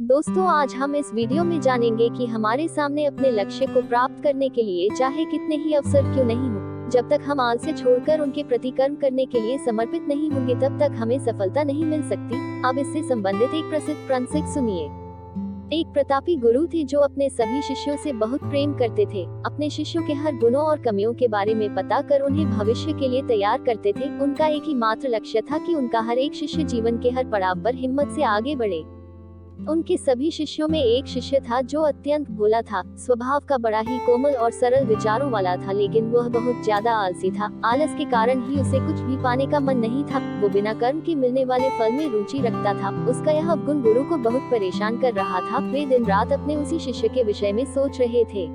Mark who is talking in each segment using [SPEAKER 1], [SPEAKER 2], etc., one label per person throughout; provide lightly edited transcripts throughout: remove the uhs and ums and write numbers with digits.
[SPEAKER 1] दोस्तों, आज हम इस वीडियो में जानेंगे कि हमारे सामने अपने लक्ष्य को प्राप्त करने के लिए चाहे कितने ही अवसर क्यों नहीं हो, जब तक हम आलस्य छोड़कर उनके प्रति कर्म करने के लिए समर्पित नहीं होंगे तब तक हमें सफलता नहीं मिल सकती। अब इससे संबंधित एक प्रसिद्ध प्रसंग सुनिए। एक प्रतापी गुरु थे जो अपने सभी शिष्यों से बहुत प्रेम करते थे। अपने शिष्यों के हर गुणों और कमियों के बारे में पता कर उन्हें भविष्य के लिए तैयार करते थे। उनका एक ही मात्र लक्ष्य था कि उनका हर एक शिष्य जीवन के हर पड़ाव पर हिम्मत से आगे बढ़े। उनके सभी शिष्यों में एक शिष्य था जो अत्यंत भोला था, स्वभाव का बड़ा ही कोमल और सरल विचारों वाला था, लेकिन वह बहुत ज्यादा आलसी था। आलस के कारण ही उसे कुछ भी पाने का मन नहीं था। वो बिना कर्म के मिलने वाले फल में रुचि रखता था। उसका यह गुण गुरु को बहुत परेशान कर रहा था। वे दिन रात अपने उसी शिष्य के विषय में सोच रहे थे।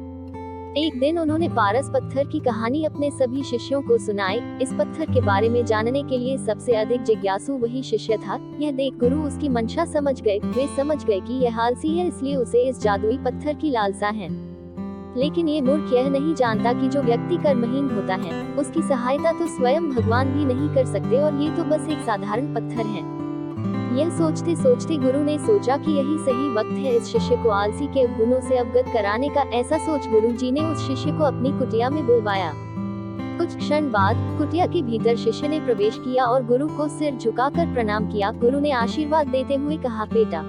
[SPEAKER 1] एक दिन उन्होंने पारस पत्थर की कहानी अपने सभी शिष्यों को सुनाई। इस पत्थर के बारे में जानने के लिए सबसे अधिक जिज्ञासु वही शिष्य था। यह देख गुरु उसकी मंशा समझ गए। वे समझ गए कि यह आलसी है, इसलिए उसे इस जादुई पत्थर की लालसा है। लेकिन ये मूर्ख यह नहीं जानता कि जो व्यक्ति कर्महीन होता है उसकी सहायता तो स्वयं भगवान भी नहीं कर सकते, और ये तो बस एक साधारण पत्थर है। यह सोचते सोचते गुरु ने सोचा कि यही सही वक्त है इस शिष्य को आलसी के गुणों से अवगत कराने का। ऐसा सोच गुरु जी ने उस शिष्य को अपनी कुटिया में बुलवाया। कुछ क्षण बाद कुटिया के भीतर शिष्य ने प्रवेश किया और गुरु को सिर झुकाकर प्रणाम किया। गुरु ने आशीर्वाद देते हुए कहा, बेटा,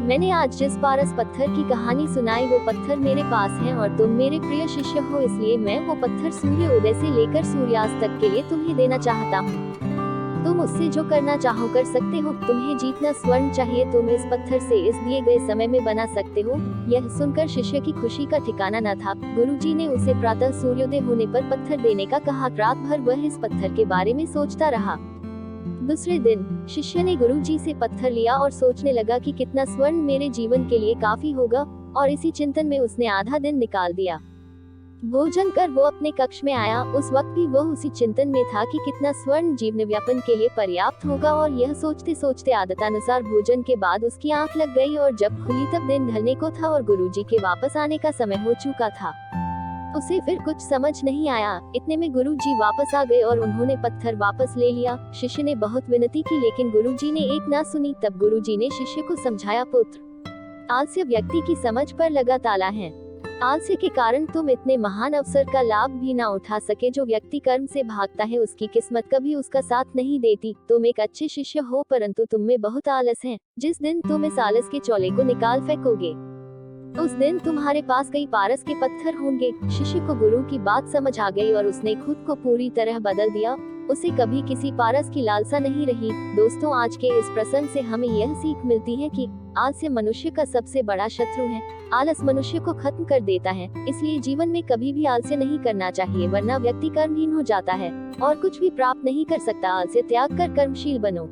[SPEAKER 1] मैंने आज जिस पारस पत्थर की कहानी सुनाई वो पत्थर मेरे पास है और तुम मेरे प्रिय शिष्य हो, इसलिए मैं वो पत्थर सूर्य उदय से लेकर सूर्यास्त तक के लिए तुम्हें देना चाहता हूँ। तुम उससे जो करना चाहो कर सकते हो। तुम्हें जितना स्वर्ण चाहिए तुम इस पत्थर से इस दिए गए समय में बना सकते हो। यह सुनकर शिष्य की खुशी का ठिकाना न था। गुरुजी ने उसे प्रातः सूर्योदय होने पर पत्थर देने का कहा। रात भर वह इस पत्थर के बारे में सोचता रहा। दूसरे दिन शिष्य ने गुरुजी से पत्थर लिया और सोचने लगा कि कितना स्वर्ण मेरे जीवन के लिए काफी होगा, और इसी चिंतन में उसने आधा दिन निकाल दिया। भोजन कर वो अपने कक्ष में आया। उस वक्त भी वह उसी चिंतन में था कि कितना स्वर्ण जीवन व्यापन के लिए पर्याप्त होगा, और यह सोचते सोचते आदतानुसार भोजन के बाद उसकी आंख लग गई और जब खुली तब दिन ढलने को था और गुरुजी के वापस आने का समय हो चुका था। उसे फिर कुछ समझ नहीं आया। इतने में गुरुजी वापस आ गए और उन्होंने पत्थर वापस ले लिया। शिष्य ने बहुत विनती की, लेकिन गुरुजी ने एक ना सुनी। तब गुरुजी ने शिष्य को समझाया, पुत्र, आलस्य व्यक्ति की समझ पर लगा ताला है। आलस्य के कारण तुम इतने महान अवसर का लाभ भी ना उठा सके। जो व्यक्ति कर्म से भागता है उसकी किस्मत कभी उसका साथ नहीं देती। तुम एक अच्छे शिष्य हो, परंतु तुम में बहुत आलस है। जिस दिन तुम इस आलस के चौले को निकाल फेंकोगे उस दिन तुम्हारे पास कई पारस के पत्थर होंगे। शिष्य को गुरु की बात समझ आ गई और उसने खुद को पूरी तरह बदल दिया। उसे कभी किसी पारस की लालसा नहीं रही। दोस्तों, आज के इस प्रसंग से हमें यह सीख मिलती है कि आलस्य मनुष्य का सबसे बड़ा शत्रु है। आलस मनुष्य को खत्म कर देता है, इसलिए जीवन में कभी भी आलस्य नहीं करना चाहिए, वरना व्यक्ति कर्महीन हो जाता है और कुछ भी प्राप्त नहीं कर सकता। आलस्य त्याग कर कर्मशील बनो।